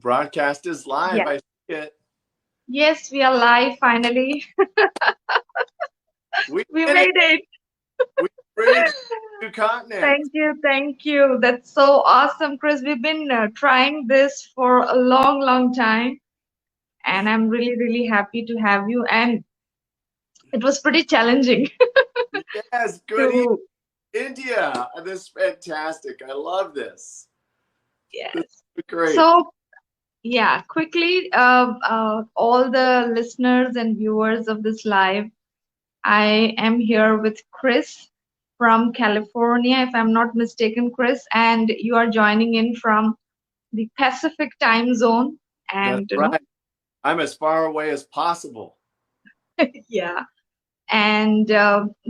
Broadcast is live. Yes. I see it. Yes, we are live finally. We We did it. made it. We bridged two continents. Thank you. Thank you. That's so awesome, Chris. We've been trying this for a long, long time, and I'm really, really happy to have you. And it was pretty challenging Yes, good evening, to, India. This is fantastic. I love this. This yes. is great. So, yeah, quickly, all the listeners and viewers of this live, I am here with Chris from California, if I'm not mistaken, Chris, and you are joining in from the Pacific time zone. That's And, right. I'm as far away as possible. yeah. And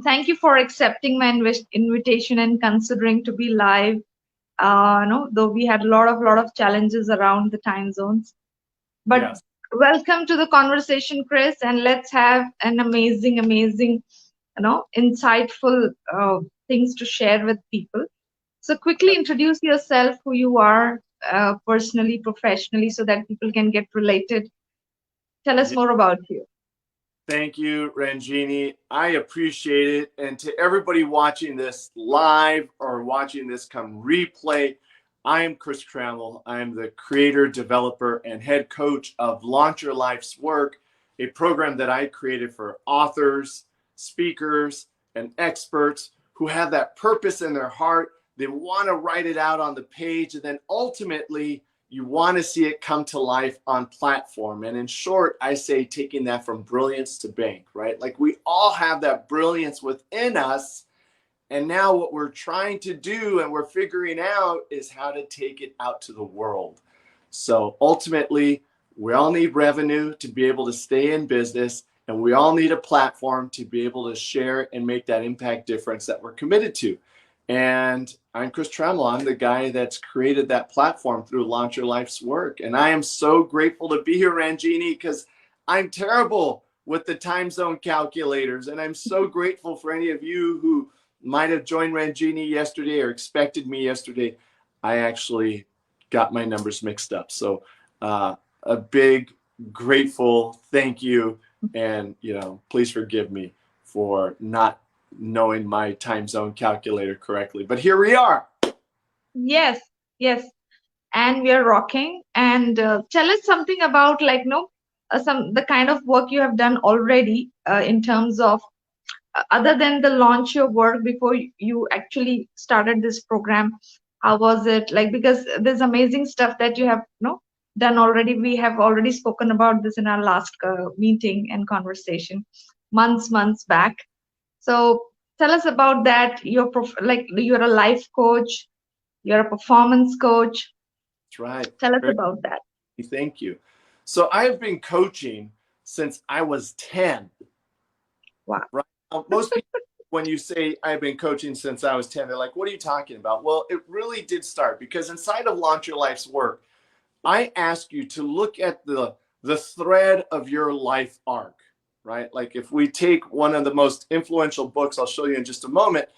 thank you for accepting my invitation and considering to be live. No, though we had a lot of challenges around the time zones. But Yes. welcome to the conversation, Chris, and let's have an amazing, insightful things to share with people. So quickly introduce yourself, who you are personally, professionally, so that people can get related. Tell us Yeah. more about you. Thank you, Ranjini. I appreciate it. And to everybody watching this live or watching this come replay, I am Chris Trammell. I'm the creator, developer, and head coach of Launch Your Life's Work, a program that I created for authors, speakers, and experts who have that purpose in their heart. They want to write it out on the page, and then ultimately you want to see it come to life on platform. And in short, I say taking that from brilliance to bank, right? Like we all have that brilliance within us. And now what we're trying to do and we're figuring out is how to take it out to the world. So ultimately, we all need revenue to be able to stay in business. And we all need a platform to be able to share and make that impact difference that we're committed to. And I'm Chris Trammell. I'm the guy that's created that platform through Launch Your Life's Work. And I am so grateful to be here, Ranjini, because I'm terrible with the time zone calculators. And I'm so grateful for any of you who might have joined Ranjini yesterday or expected me yesterday. I actually got my numbers mixed up. So a big, grateful thank you. And, please forgive me for not knowing my time zone calculator correctly. But here we are. Yes, yes, and we are rocking. And tell us something about some the kind of work you have done already in terms of other than the launch your work before you actually started this program. How was it like? Because there's amazing stuff that you have done already. We have already spoken about this in our last meeting and conversation months back. So tell us about that. Like you're a life coach, you're a performance coach. That's right. Tell us Very, about that. thank you. So I have been coaching since I was 10. Wow. Right. Most people, when you say I've been coaching since I was 10, they're like, what are you talking about? Well, it really did start because inside of Launch Your Life's Work, I ask you to look at the thread of your life arc, right? Like if we take one of the most influential books, I'll show you in just a moment,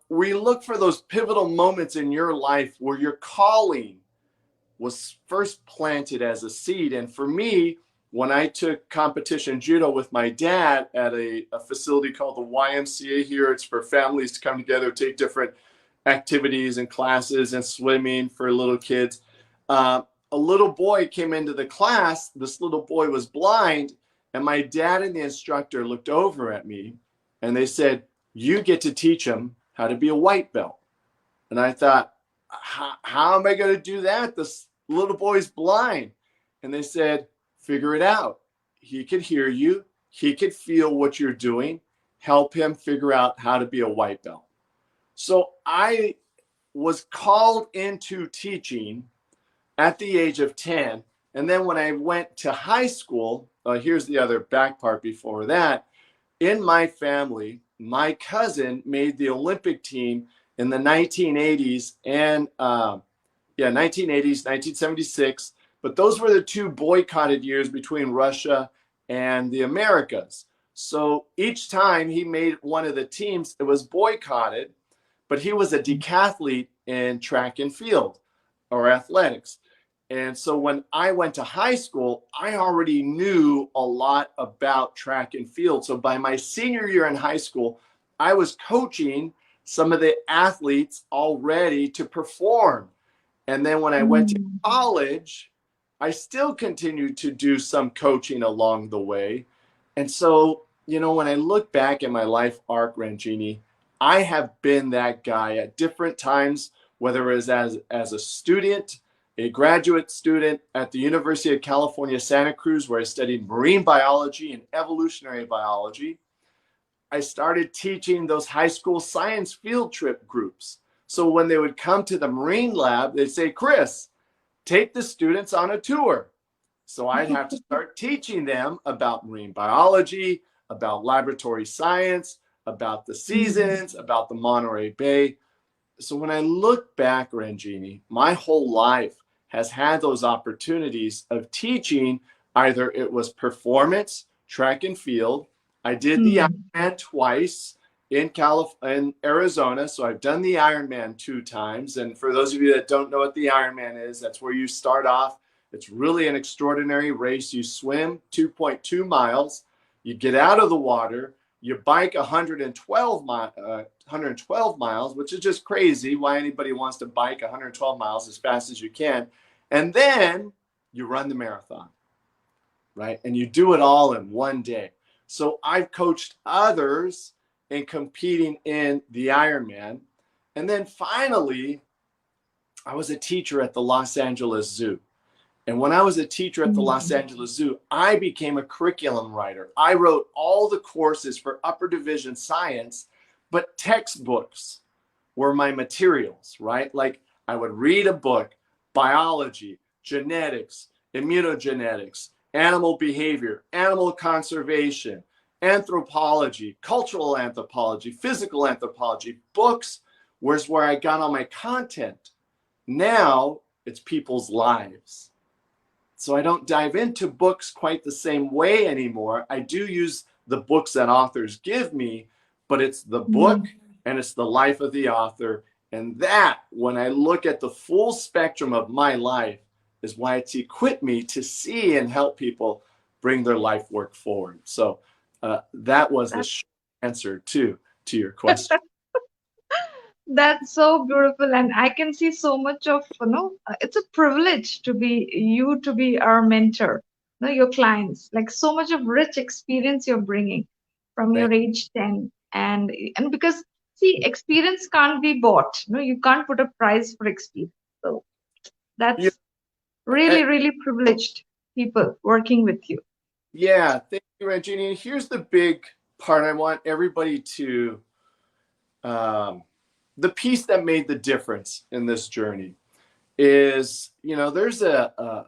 we look for those pivotal moments in your life where your calling was first planted as a seed. And for me, when I took competition judo with my dad at a facility called the YMCA here, it's for families to come together, take different activities and classes and swimming for little kids. A little boy came into the class. This little boy was blind. And my dad and the instructor looked over at me and they said, you get to teach him how to be a white belt. And I thought, how am I going to do that? This little boy's blind. And they said, figure it out. He could hear you. He could feel what you're doing. Help him figure out how to be a white belt. So I was called into teaching at the age of 10. And then when I went to high school, here's the other back part before that. In my family, my cousin made the Olympic team in the 1980s and 1980s, 1976. But those were the two boycotted years between Russia and the Americas. So each time he made one of the teams, it was boycotted, but he was a decathlete in track and field or athletics. And so when I went to high school, I already knew a lot about track and field. So by my senior year in high school, I was coaching some of the athletes already to perform. And then when I went to Mm. college, I still continued to do some coaching along the way. And so, when I look back at my life arc, Ranjini, I have been that guy at different times, whether it was as a student, a graduate student at the University of California, Santa Cruz, where I studied marine biology and evolutionary biology. I started teaching those high school science field trip groups. So when they would come to the marine lab, they'd say, Chris, take the students on a tour. So I'd have to start teaching them about marine biology, about laboratory science, about the Mm. seasons, about the Monterey Bay. So when I look back, Ranjini, my whole life has had those opportunities of teaching. Either it was performance, track and field. I did the Mm. Ironman twice in Arizona. So I've done the Ironman 2 times. And for those of you that don't know what the Ironman is, that's where you start off. It's really an extraordinary race. You swim 2.2 miles, you get out of the water, you bike 112 miles, which is just crazy why anybody wants to bike 112 miles as fast as you can. And then you run the marathon, right? And you do it all in one day. So I've coached others in competing in the Ironman. And then finally, I was a teacher at the Los Angeles Zoo. And when I was a teacher at the Los Mm. Angeles Zoo, I became a curriculum writer. I wrote all the courses for upper division science, but textbooks were my materials, right? Like I would read a book, biology, genetics, immunogenetics, animal behavior, animal conservation, anthropology, cultural anthropology, physical anthropology. Books was where I got all my content. Now it's people's lives. So I don't dive into books quite the same way anymore. I do use the books that authors give me, but it's the book Mm. and it's the life of the author. And that, when I look at the full spectrum of my life, is why it's equipped me to see and help people bring their life work forward. So that was the short answer to your question. That's so beautiful, and I can see so much of, it's a privilege to be you, to be our mentor, your clients, like so much of rich experience you're bringing from Thank your age 10. And because, see, experience can't be bought, you can't put a price for experience. So you. that's really, really privileged people working with you. Yeah, thank you, Ranjini. And here's the big part I want everybody to the piece that made the difference in this journey is, there's a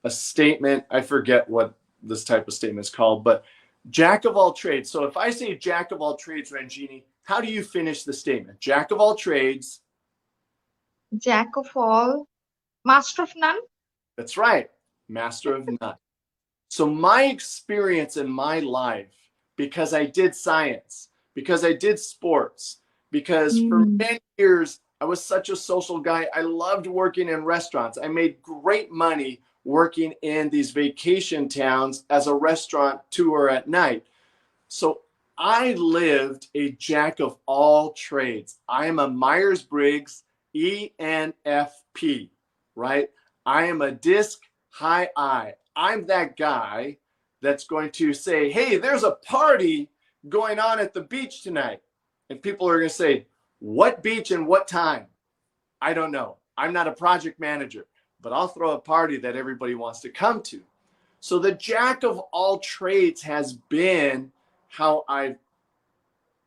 statement. I forget what this type of statement is called, but jack of all trades. So if I say jack of all trades, Ranjini, how do you finish the statement? Jack of all trades. Jack of all, master of none. That's right. Master of none. So my experience in my life, because I did science, because I did sports, because for Mm. many years I was such a social guy. I loved working in restaurants. I made great money working in these vacation towns as a restaurant tour at night. So I lived a jack of all trades. I am a Myers-Briggs ENFP, right? I am a disc high I. I'm that guy that's going to say, hey, there's a party going on at the beach tonight. And people are going to say, what beach and what time? I don't know. I'm not a project manager, but I'll throw a party that everybody wants to come to. So the jack of all trades has been how I've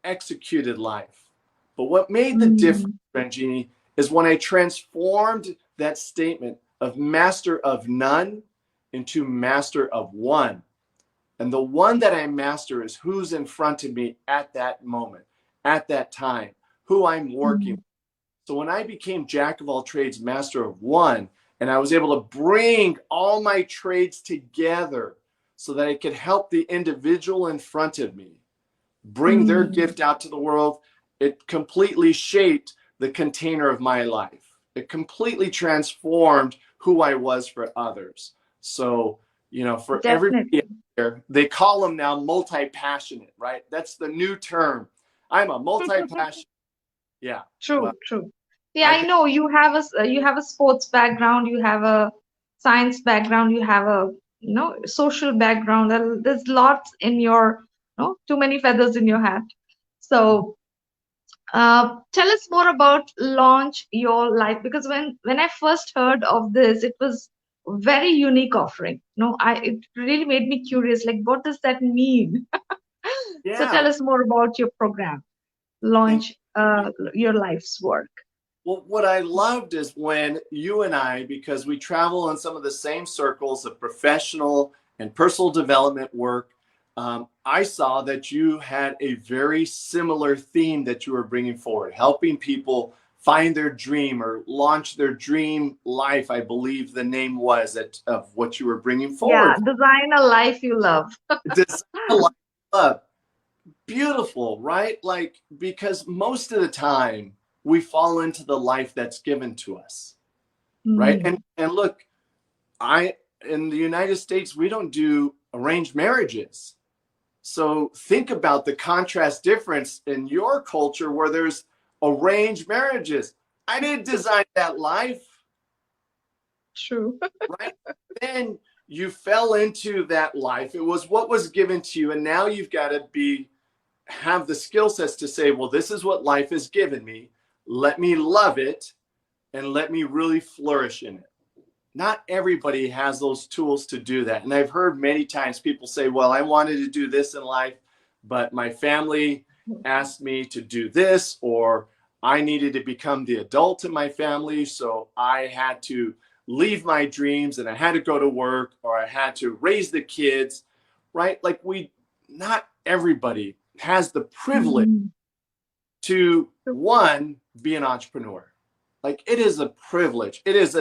executed life. But what made the difference, Mm. Ranjini, is when I transformed that statement of master of none into master of one. And the one that I master is who's in front of me at that moment, at that time, who I'm working with. Mm. So when I became jack of all trades, master of one, and I was able to bring all my trades together so that I could help the individual in front of me bring their Mm. gift out to the world, it completely shaped the container of my life. It completely transformed who I was for others. So, for everybody Definitely. out there, they call them now multi-passionate, right? That's the new term. I'm a multi-passionate. Yeah. True, Well, true. Yeah, I've I been, know you have a sports background, you have a science background, you have a social background. There's lots in your too many feathers in your hat. So tell us more about launch your life, because when I first heard of this, it was very unique offering. It really made me curious. Like, what does that mean? So yeah. tell us more about your program, Thank launch you. your life's work. Well, what I loved is when you and I, because we travel in some of the same circles of professional and personal development work, I saw that you had a very similar theme that you were bringing forward, helping people find their dream or launch their dream life. I believe the name was of what you were bringing Yeah, forward. design a life you love. This life love, beautiful, right? Like, because most of the time we fall into the life that's given to us, right? Hmm. And look, I in the United States, we don't do arranged marriages. So think about the contrast difference in your culture where there's arranged marriages. I didn't design that life, True. right? Then you fell into that life. It was what was given to you, and now you've got to have the skill sets to say, well, this is what life has given me. Let me love it and let me really flourish in it. Not everybody has those tools to do that. And I've heard many times people say, well, I wanted to do this in life, but my family asked me to do this, or I needed to become the adult in my family. So I had to leave my dreams and I had to go to work, or I had to raise the kids, right? Like not everybody has the privilege Hmm. to, one, be an entrepreneur. Like, it is a privilege. It is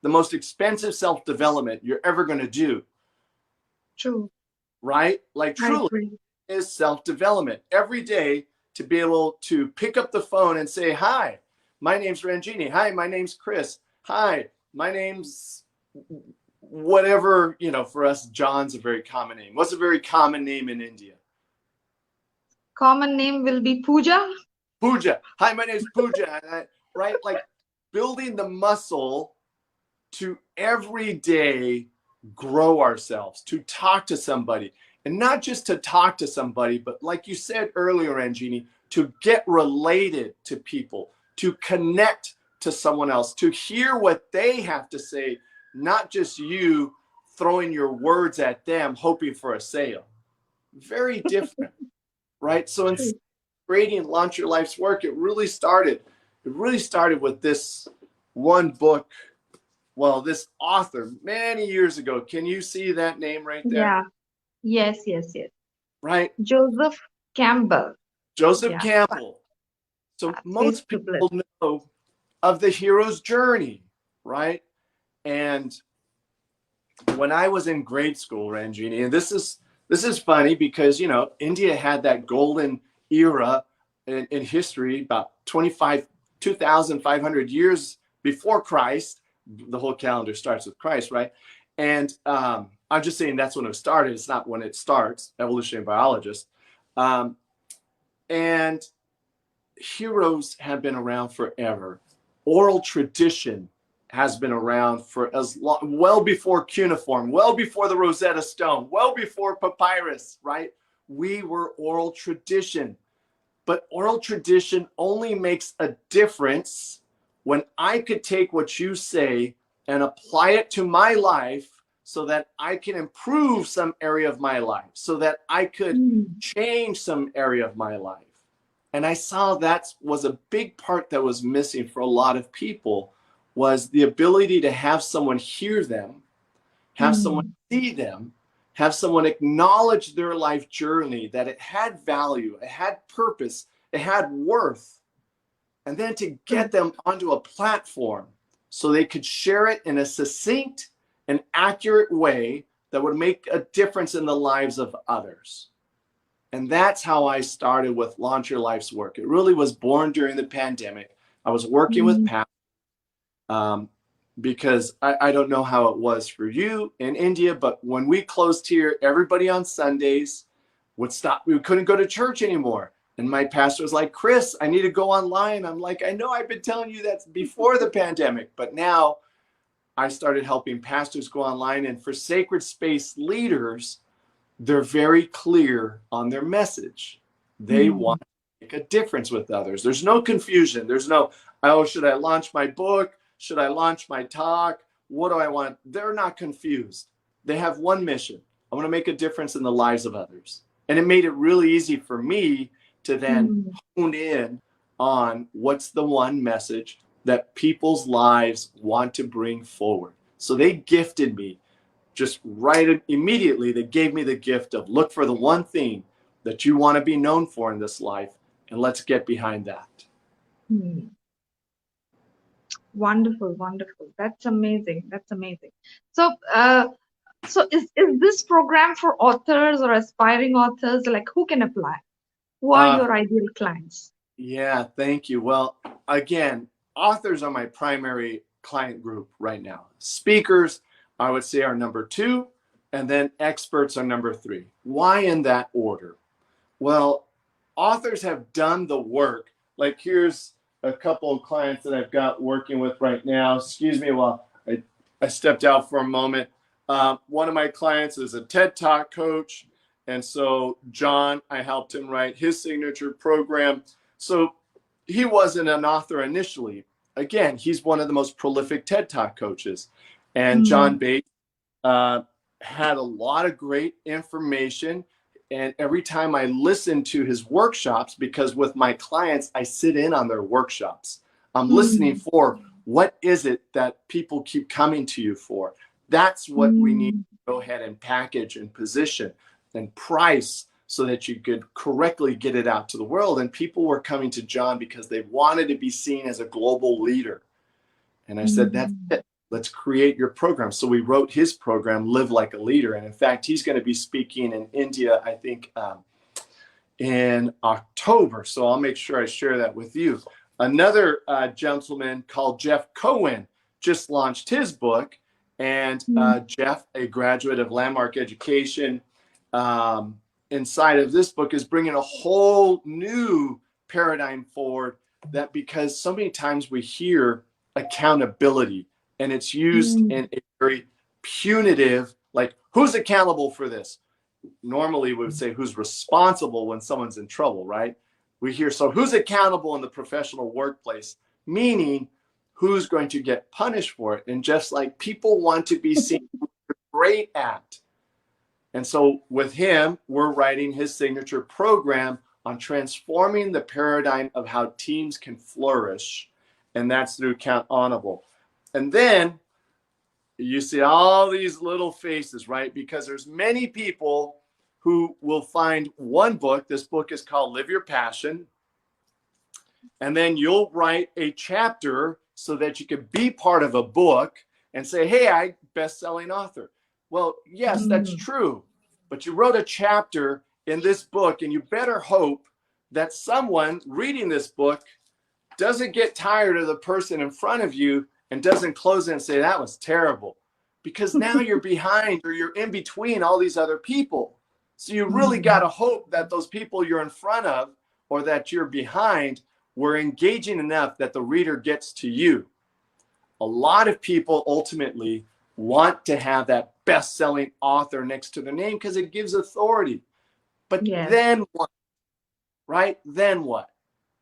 the most expensive self-development you're ever going to do, True. right? Like, I truly agree. is self-development every day, to be able to pick up the phone and say, hi, my name's Ranjini. Hi, my name's Chris. Hi, my name's whatever. For us, John's a very common name. What's a very common name in India? Common name will be Pooja. Pooja. Hi, my name's Pooja. Right? Like, building the muscle to every day grow ourselves, to talk to somebody. And not just to talk to somebody, but like you said earlier, Ranjini, to get related to people, to connect to someone else, to hear what they have to say, not just you throwing your words at them, hoping for a sale. Very different, right? So in True. creating Launch Your Life's Work, it really started with this one book. Well, this author many years ago. Can you see that name right there? Yeah. Yes, yes, yes. Right? Joseph Campbell. Joseph Yeah. Campbell. So Face most to bliss. people know of the hero's journey, right? And when I was in grade school, Ranjini, and this is funny because India had that golden era in history about 2,500 years before Christ. The whole calendar starts with Christ, right? And I'm just saying that's when it started. It's not when it starts. Evolutionary biologist. And heroes have been around forever. Oral tradition has been around for as long, well before cuneiform, well before the Rosetta Stone, well before papyrus, right? We were oral tradition. But oral tradition only makes a difference when I could take what you say and apply it to my life so that I can improve some area of my life, so that I could Hmm. change some area of my life. And I saw that was a big part that was missing for a lot of people, was the ability to have someone hear them, have someone Hmm. see them, have someone acknowledge their life journey, that it had value, it had purpose, it had worth, and then to True. get them onto a platform so they could share it in a succinct and accurate way that would make a difference in the lives of others. And that's how I started with Launch Your Life's Work. It really was born during the pandemic. I was working with Hmm. Pat, um, because I don't know how it was for you in India, but when we closed here, everybody on Sundays would stop. We couldn't go to church anymore. And my pastor was like, Chris, I need to go online. I'm like, I know I've been telling you that before the pandemic, but now I started helping pastors go online. And for sacred space leaders, they're very clear on their message. They want to make a difference with others. There's no confusion. There's no, oh, should I launch my book? Should I launch my talk? What do I want? They're not confused. They have one mission. I want to make a difference in the lives of others. And it made it really easy for me to then hone in on what's the one message that people's lives want to bring forward. So they gifted me just right immediately. They gave me the gift of look for the one thing that you want to be known for in this life, and let's get behind that. Wonderful, wonderful. That's amazing. That's amazing. So, so is this program for authors or aspiring authors? Like, who can apply? Who are your ideal clients? Yeah, thank you. Well, again, authors are my primary client group right now. Speakers, I would say, are number 2, and then experts are number 3. Why in that order? Well, authors have done the work. Like, here's a couple of clients that I've got working with right now. Excuse me while I stepped out for a moment. One of my clients is a TED Talk coach. And so John, I helped him write his signature program. So he wasn't an author initially. Again, he's one of the most prolific TED Talk coaches. And John Bates had a lot of great information. And every time I listen to his workshops, because with my clients, I sit in on their workshops. I'm listening for what is it that people keep coming to you for. That's what we need to go ahead and package and position and price so that you could correctly get it out to the world. And people were coming to John because they wanted to be seen as a global leader. And I said, that's it. Let's create your program. So we wrote his program, Live Like a Leader. And in fact, he's going to be speaking in India, I think, in October. So I'll make sure I share that with you. Another gentleman called Jeff Cohen just launched his book. And Jeff, a graduate of Landmark Education, inside of this book is bringing a whole new paradigm forward, that because so many times we hear accountability and it's used in a very punitive, like, who's accountable for this? Normally we would say who's responsible when someone's in trouble, right? We hear, so who's accountable in the professional workplace, meaning who's going to get punished for it. And just like people want to be seen great at. And so with him, we're writing his signature program on transforming the paradigm of how teams can flourish. And that's through Count Honorable. And then you see all these little faces, right? Because there's many people who will find one book. This book is called Live Your Passion. And then you'll write a chapter so that you can be part of a book and say, hey, I'm best-selling author. Well, yes, that's true. But you wrote a chapter in this book, and you better hope that someone reading this book doesn't get tired of the person in front of you and doesn't close it and say, that was terrible. Because now you're behind, or you're in between all these other people. So you really got to hope that those people you're in front of or that you're behind were engaging enough that the reader gets to you. A lot of people ultimately want to have that best-selling author next to their name because it gives authority. But then what? Right? Then what?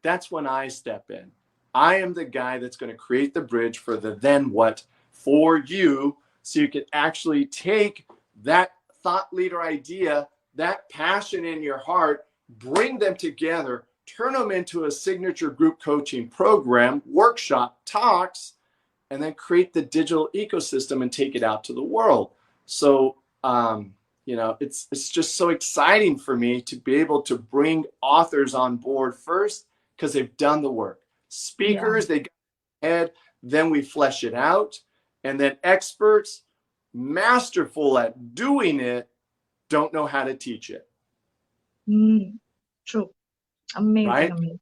That's when I step in. I am the guy that's going to create the bridge for the then what for you, so you can actually take that thought leader idea, that passion in your heart, bring them together, turn them into a signature group coaching program, workshop, talks, and then create the digital ecosystem and take it out to the world. So, it's just so exciting for me to be able to bring authors on board first because they've done the work. Speakers, they go ahead, then we flesh it out. And then experts, masterful at doing it, don't know how to teach it. True. Amazing, right? amazing.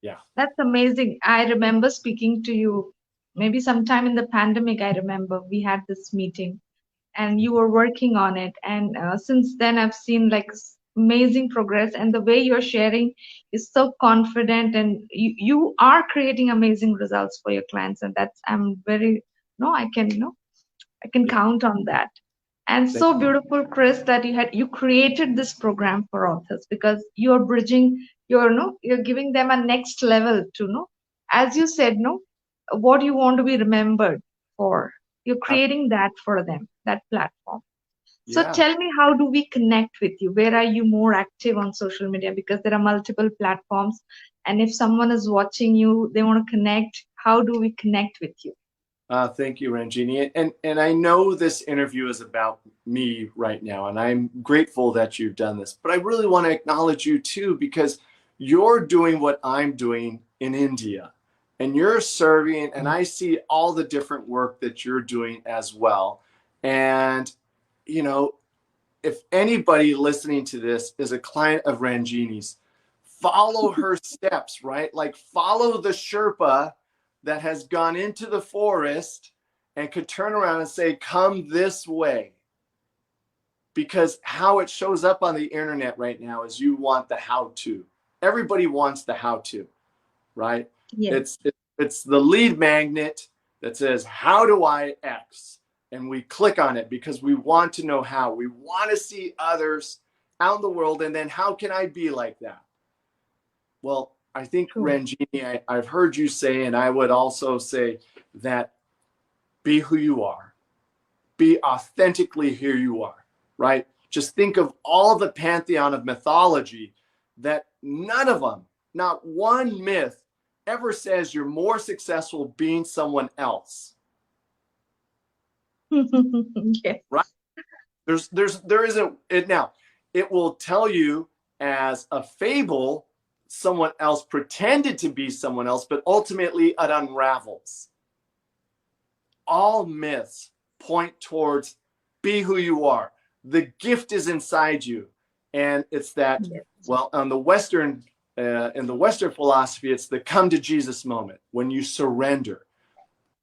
Yeah. That's amazing. I remember speaking to you maybe sometime in the pandemic, I remember we had this meeting and you were working on it. And since then, I've seen like amazing progress. And the way you're sharing is so confident, and you are creating amazing results for your clients. And that's, I'm very, no, I can, I can Yeah. count on that. And Thank so beautiful, Chris, that you created this program for authors, because you're bridging, you're giving them a next level to know, as you said, what you want to be remembered for. You're you. creating that for them, that platform. So Yeah. tell me, how do we connect with you? Where are you more active on social media? Because there are multiple platforms. And if someone is watching you, they want to connect, how do we connect with you? Thank you, Ranjini. And I know this interview is about me right now, and I'm grateful that you've done this. But I really want to acknowledge you too, because you're doing what I'm doing in India, and you're serving, and I see all the different work that you're doing as well. And, you know, if anybody listening to this is a client of Ranjini's, follow her steps, right? Like follow the Sherpa that has gone into the forest and could turn around and say, come this way. Because how it shows up on the internet right now is you want the how to. Everybody wants the how to, right? Yes. It's the lead magnet that says, how do I X? And we click on it because we want to know how. We want to see others out in the world. And then how can I be like that? Well, I think, True. Ranjini, I've heard you say, and I would also say that be who you are. Be authentically who you are, right? Just think of all the pantheon of mythology that none of them, not one myth, ever says you're more successful being someone else. Yes. Right? There isn't it now. It will tell you as a fable someone else pretended to be someone else, but ultimately it unravels. All myths point towards be who you are. The gift is inside you. And it's that, Yes. well, on the Western, in the Western philosophy, it's the come to Jesus moment when you surrender.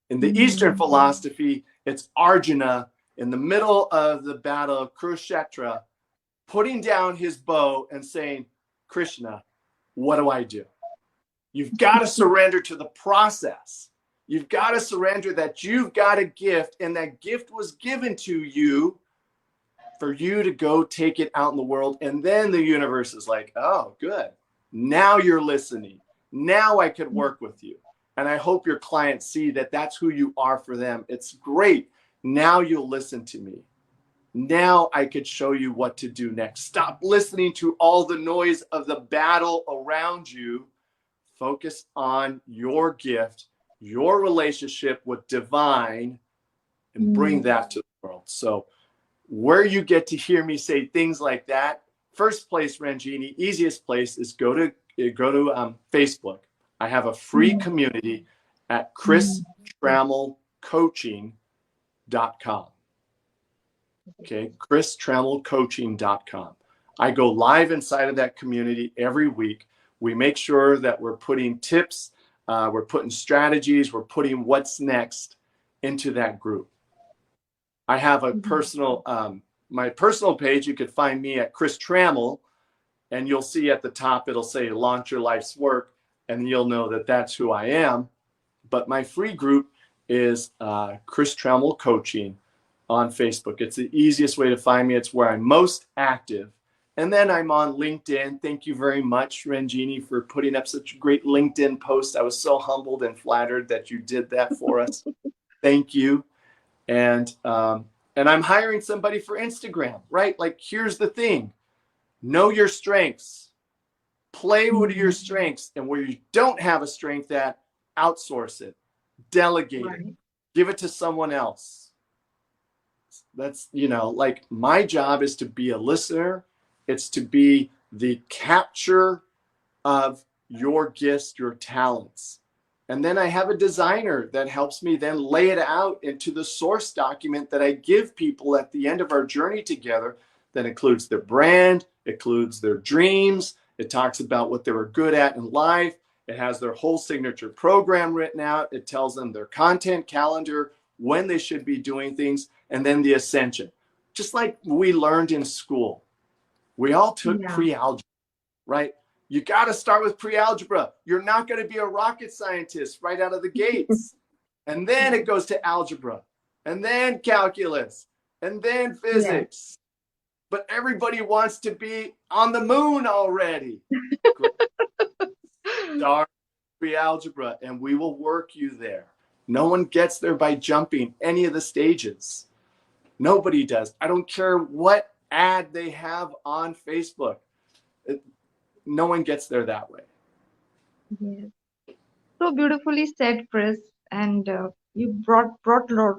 In the Eastern philosophy, it's Arjuna in the middle of the battle of Kurukshetra, putting down his bow and saying, Krishna, what do I do? You've got to surrender to the process. You've got to surrender that you've got a gift, and that gift was given to you for you to go take it out in the world. And then the universe is like, oh, good. Now you're listening. Now I could work with you. And I hope your clients see that that's who you are for them. It's great. Now you'll listen to me. Now I could show you what to do next. Stop listening to all the noise of the battle around you. Focus on your gift, your relationship with divine, and bring that to the world. So where you get to hear me say things like that, first place, Ranjini, easiest place is go to Facebook. I have a free community at christrammellcoaching.com. Okay, christrammellcoaching.com. I go live inside of that community every week. We make sure that we're putting tips, we're putting strategies, we're putting what's next into that group. I have a personal, my personal page. You could find me at Chris Trammell, and you'll see at the top, it'll say launch your life's work, and you'll know that that's who I am. But my free group is Chris Trammell Coaching on Facebook. It's the easiest way to find me. It's where I'm most active. And then I'm on LinkedIn. Thank you very much, Ranjini, for putting up such a great LinkedIn post. I was so humbled and flattered that you did that for us. Thank you. And I'm hiring somebody for Instagram, right? Like, here's the thing. Know your strengths. Play with your strengths. And where you don't have a strength at, outsource it. Delegate it. Give it to someone else. That's, like, my job is to be a listener. It's to be the capture of your gifts, your talents. And then I have a designer that helps me then lay it out into the source document that I give people at the end of our journey together, that includes their brand, includes their dreams. It talks about what they were good at in life. It has their whole signature program written out. It tells them their content calendar, when they should be doing things, and then the ascension. Just like we learned in school. We all took Yeah. pre-algebra, right? You got to start with pre-algebra. You're not going to be a rocket scientist right out of the gates. And then it goes to algebra, and then calculus, and then Yeah. physics. But everybody wants to be on the moon already. Start pre-algebra, and we will work you there. No one gets there by jumping any of the stages. Nobody does. I don't care what ad they have on Facebook. No one gets there that way. Yes. So beautifully said, Chris. And you brought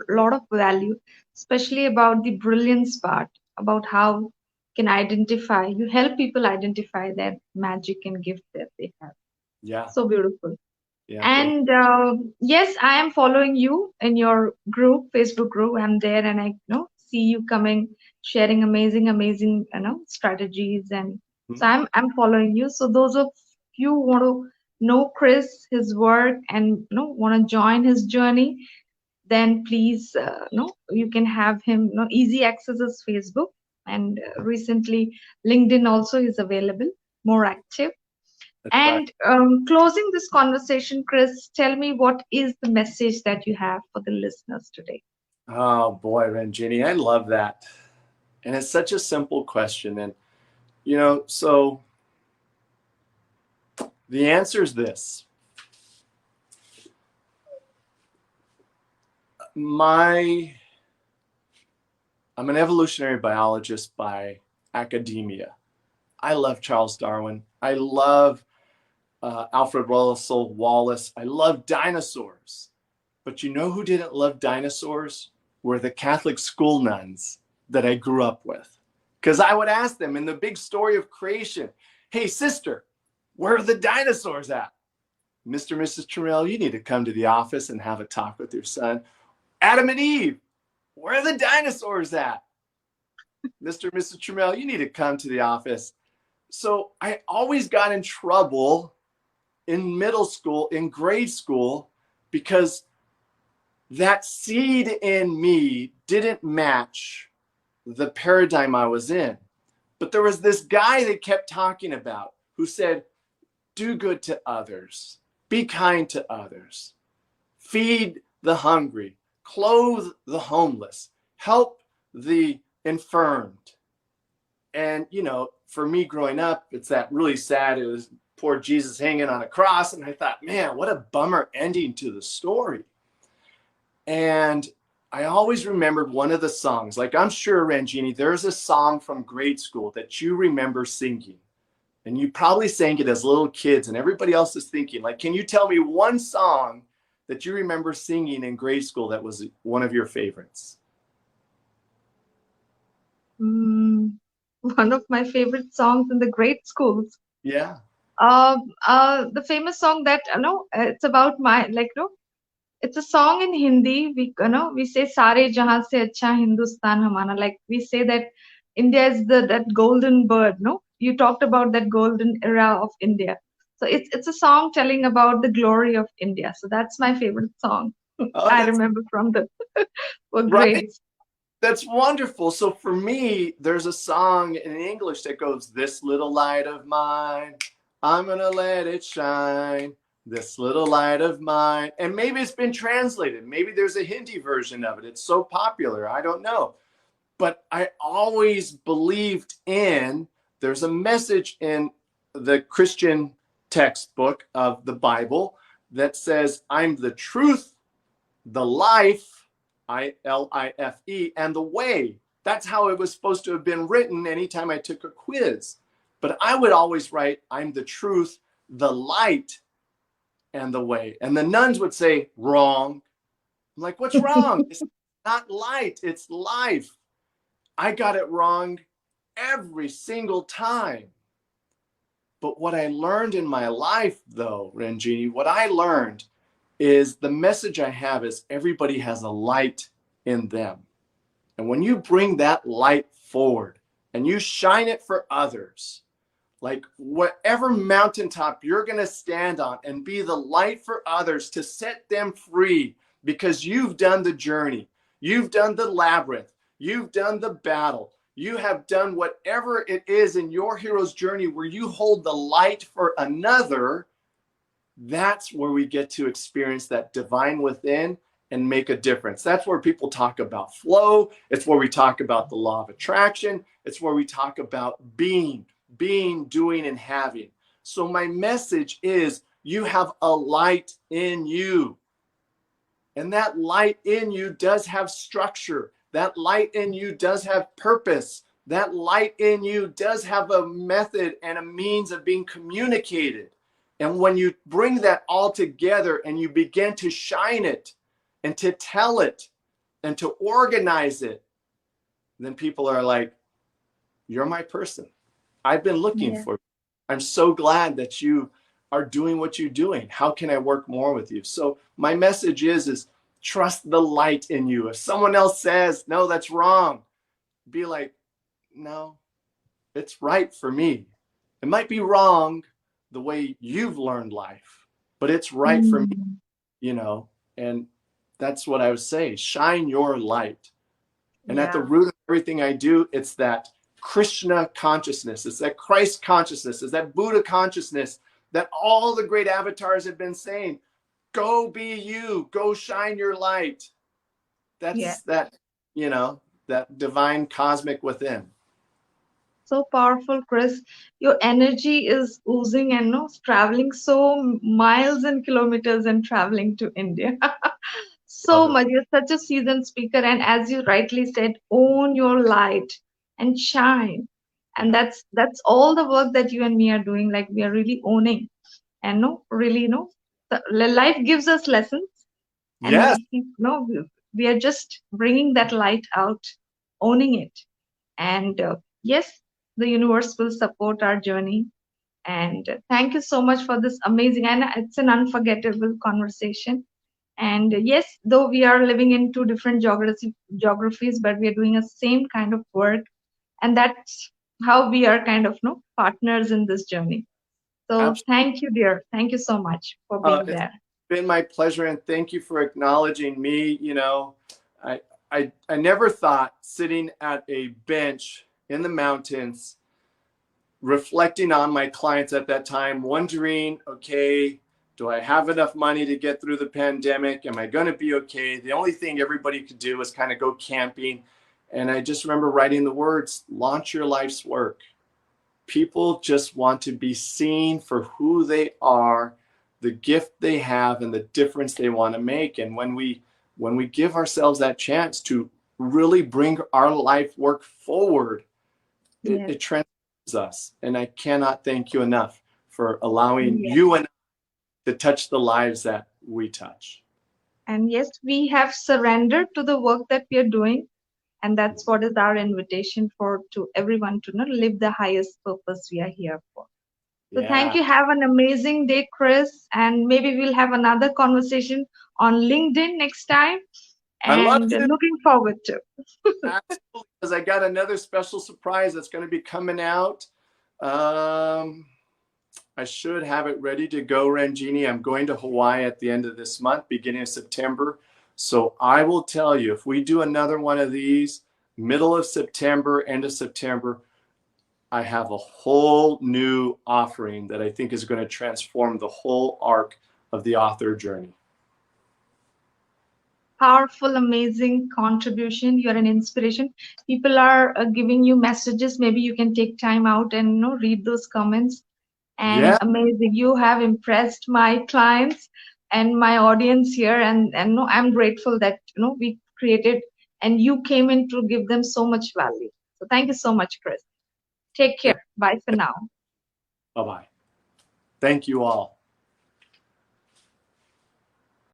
lot of value, especially about the brilliance part, about how can identify. You help people identify that magic and gift that they have. Yeah. So beautiful. Yeah. Thank And yes, I am following you in your group, Facebook group. I'm there, and I see you coming, sharing amazing strategies, and you. so I'm following you. So those of you who want to know Chris, his work, and want to join his journey, then please you can have him easy access his Facebook, and recently LinkedIn also is available, more active. That's right. And closing this conversation, Chris, tell me, what is the message that you have for the listeners today? Oh boy, Ranjini, I love that. And it's such a simple question. And, so the answer is this. I'm an evolutionary biologist by academia. I love Charles Darwin. I love Alfred Russel Wallace. I love dinosaurs. But you know who didn't love dinosaurs? Were the Catholic school nuns that I grew up with. Because I would ask them in the big story of creation, hey, sister, where are the dinosaurs at? Mr. and Mrs. Trammell, you need to come to the office and have a talk with your son. Adam and Eve, where are the dinosaurs at? Mr. and Mrs. Trammell, you need to come to the office. So I always got in trouble in middle school, in grade school, because that seed in me didn't match the paradigm I was in. But there was this guy that kept talking about who said, do good to others, be kind to others, feed the hungry, clothe the homeless, help the infirmed. And, for me growing up, it's that really sad, it was poor Jesus hanging on a cross. And I thought, man, what a bummer ending to the story. And I always remembered one of the songs, like I'm sure, Ranjini, there's a song from grade school that you remember singing. And you probably sang it as little kids, and everybody else is thinking, like, can you tell me one song that you remember singing in grade school that was one of your favorites? One of my favorite songs in the grade schools. Yeah. The famous song that it's about my it's a song in Hindi. We say "Sare jahan se acha Hindustan hamara." Like we say that India is that golden bird. No, you talked about that golden era of India. So it's a song telling about the glory of India. So that's my favorite song. Oh, I that's remember from the right. grades. That's wonderful. So for me, there's a song in English that goes, this little light of mine, I'm going to let it shine. This little light of mine. And maybe it's been translated. Maybe there's a Hindi version of it. It's so popular. I don't know. But I always believed there's a message in the Christian textbook of the Bible that says, I'm the truth, the life, ILIFE, and the way. That's how it was supposed to have been written anytime I took a quiz. But I would always write, I'm the truth, the light, and the way. And the nuns would say, wrong. I'm like, what's wrong? It's not light, it's life. I got it wrong every single time. But what I learned in my life, though, Ranjini, what I learned is the message I have is everybody has a light in them. And when you bring that light forward and you shine it for others, Like whatever mountaintop you're going to stand on and be the light for others to set them free, because you've done the journey, you've done the labyrinth, you've done the battle, you have done whatever it is in your hero's journey where you hold the light for another. That's where we get to experience that divine within and make a difference. That's where people talk about flow. It's where we talk about the law of attraction. It's where we talk about being, doing, and having. So my message is you have a light in you. And that light in you does have structure. That light in you does have purpose. That light in you does have a method and a means of being communicated. And when you bring that all together and you begin to shine it and to tell it and to organize it, then people are like, you're my person. I've been looking for you. I'm so glad that you are doing what you're doing. How can I work more with you? So my message is trust the light in you. If someone else says, no, that's wrong, be like, no, it's right for me. It might be wrong the way you've learned life, but it's right for me, you know, and that's what I would say. Shine your light. And at the root of everything I do, it's that Krishna consciousness. It's that Christ consciousness. It's that Buddha consciousness that all the great avatars have been saying, go be you, go shine your light. That's that, you know, that divine cosmic within. So powerful, Chris. Your energy is oozing and no traveling so miles and kilometers and traveling to India. So much. You're such a seasoned speaker, and as you rightly said, own your light and shine. And that's all the work that you and me are doing. Like we are really owning, and no, really, no. Life gives us lessons, and Yes. we are just bringing that light out, owning it. And yes, the universe will support our journey. And thank you so much for this amazing, and it's an unforgettable conversation. And yes, though we are living in two different geographies, but we are doing the same kind of work, and that's how we are kind of partners in this journey. So Absolutely. thank you, dear. Thank you so much for being It's there. been my pleasure, and thank you for acknowledging me. You know, I never thought sitting at a bench in the mountains, reflecting on my clients at that time, wondering, okay, do I have enough money to get through the pandemic? Am I going to be okay? The only thing everybody could do was kind of go camping. And I just remember writing the words, launch your life's work. People just want to be seen for who they are, the gift they have, and the difference they want to make. And when we give ourselves that chance to really bring our life work forward, it transforms us. And I cannot thank you enough for allowing you and I to touch the lives that we touch. And yes, we have surrendered to the work that we are doing. And that's what is our invitation for to everyone to live the highest purpose we are here for. So thank you. Have an amazing day, Chris. And maybe we'll have another conversation on LinkedIn next time. And I love to. Looking forward to. Absolutely, because I got another special surprise that's going to be coming out. I should have it ready to go, Ranjini. I'm going to Hawaii at the end of this month, beginning of September. So I will tell you, if we do another one of these, middle of September, end of September, I have a whole new offering that I think is going to transform the whole arc of the author journey. Powerful, amazing contribution. You're an inspiration. People are giving you messages. Maybe you can take time out and read those comments. And amazing, you have impressed my clients and my audience here. And no, I'm grateful that we created and you came in to give them so much value. So thank you so much, Chris. Take care. Bye for now. Bye-bye. Thank you all.